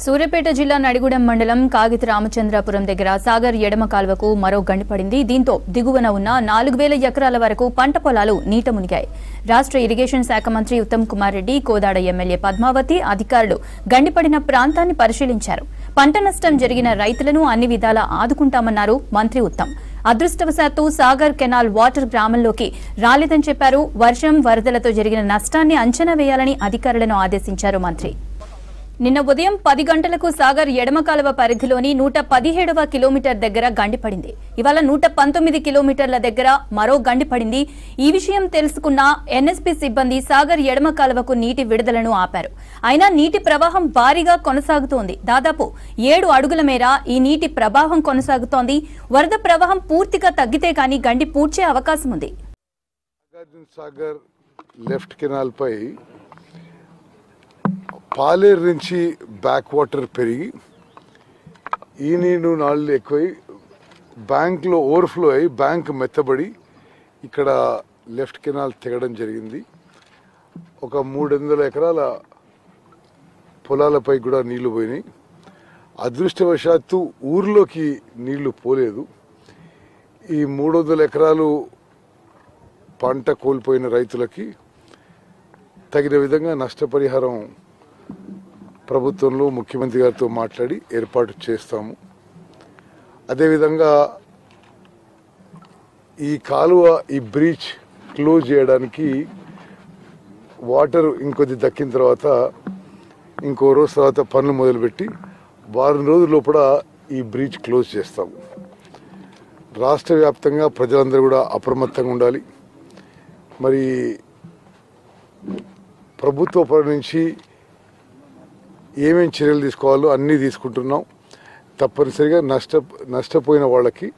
సూర్యాపేట జిల్లా నడిగూడెం మండలం కాగిత రామచంద్రాపురం దగ్గర సాగర్ ఎడమ కాల్వకు మరో గండి పడింది. దీంతో దిగువన ఉన్న 4000 ఎకరాల వరకు పంట పొలాలు నీట మునిగాయి. రాష్ట్ర ఇరిగేషన్ శాఖ మంత్రి ఉత్తమ్ కుమార్ రెడ్డి, కోదాడ ఎమ్మెల్యే పద్మావతి అధికారులు గండిపడిన ప్రాంతాన్ని పరిశీలించారు. పంట నష్టం జరిగిన రైతులను అన్ని విధాలా ఆదుకుంటామన్నారు మంత్రి ఉత్తమ్. అదృష్టవశాత్తు సాగర్ కెనాల్ వాటర్ గ్రామంలోకి రాలేదని చెప్పారు. వర్షం వరదలతో జరిగిన నష్టాన్ని అంచనా వేయాలని అధికారులను ఆదేశించారు మంత్రి. నిన్న ఉదయం 10 గంటలకు సాగర్ ఎడమ కాలువ పరిధిలోని 117వ కిలోమీటర్ దగ్గర గండిపడింది. ఇవాళ 119 కిలోమీటర్ల దగ్గర మరో గండిపడింది. ఈ విషయం తెలుసుకున్న ఎన్ఎస్పీ సిబ్బంది సాగర్ ఎడమ కాలువకు నీటి విడుదలను ఆపారు. అయినా నీటి ప్రవాహం భారీగా కొనసాగుతోంది. దాదాపు 7 అడుగుల మేర ఈ నీటి ప్రవాహం కొనసాగుతోంది. వరద ప్రవాహం పూర్తిగా తగ్గితే కానీ గండి పూడ్చే అవకాశం ఉంది. సాగర్ లెఫ్ట్ కెనాల్ పై పాలేరు నుంచి బ్యాక్ వాటర్ పెరిగి ఈ నీరు నాళ్ళు ఎక్కువై బ్యాంక్లో ఓవర్ఫ్లో అయ్యి బ్యాంక్ మెత్తబడి ఇక్కడ లెఫ్ట్ కెనాల్ తెగడం జరిగింది. ఒక 300 ఎకరాల పొలాలపై కూడా నీళ్లు పోయినాయి. అదృష్టవశాత్తు ఊర్లోకి నీళ్లు పోలేదు. ఈ 300 ఎకరాలు పంట కోల్పోయిన రైతులకి తగిన విధంగా నష్టపరిహారం ప్రభుత్వంలో ముఖ్యమంత్రి గారితో మాట్లాడి ఏర్పాటు చేస్తాము. అదేవిధంగా ఈ కాలువ ఈ బ్రీచ్ క్లోజ్ చేయడానికి వాటర్ ఇంకొద్ది దక్కిన తర్వాత ఇంకో రోజు తర్వాత పనులు మొదలుపెట్టి వారం రోజుల లోపల ఈ బ్రీచ్ క్లోజ్ చేస్తాము. రాష్ట్ర వ్యాప్తంగా ప్రజలందరూ కూడా అప్రమత్తంగా ఉండాలి. మరి ప్రభుత్వ పరం నుంచి ఏమేమి చర్యలు తీసుకోవాలో అన్నీ తీసుకుంటున్నాం. తప్పనిసరిగా నష్టపోయిన వాళ్ళకి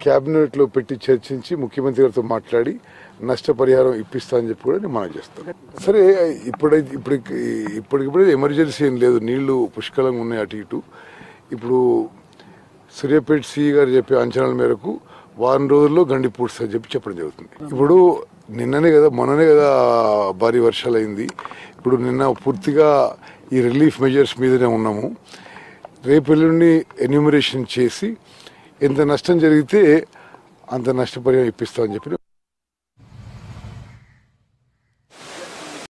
క్యాబినెట్లో పెట్టి చర్చించి ముఖ్యమంత్రి గారితో మాట్లాడి నష్టపరిహారం ఇప్పిస్తా అని చెప్పి కూడా నేను మనం చేస్తాను. సరే, ఇప్పటికిప్పుడే ఎమర్జెన్సీ ఏం లేదు. నీళ్లు పుష్కలంగా ఉన్నాయి అటు ఇటు. ఇప్పుడు సూర్యాపేట సిఈ గారు చెప్పే అంచనాల మేరకు వారం రోజుల్లో గండి పూడ్స్తా చెప్పడం జరుగుతుంది. ఇప్పుడు మొన్ననే కదా భారీ వర్షాలు అయింది. ఇప్పుడు నిన్న పూర్తిగా ఈ రిలీఫ్ మెజర్స్ మీదనే ఉన్నాము. రేపు ఎల్లుండి ఎన్యూమరేషన్ చేసి ఎంత నష్టం జరిగితే అంత నష్టపరిహారం ఇప్పిస్తామని చెప్పి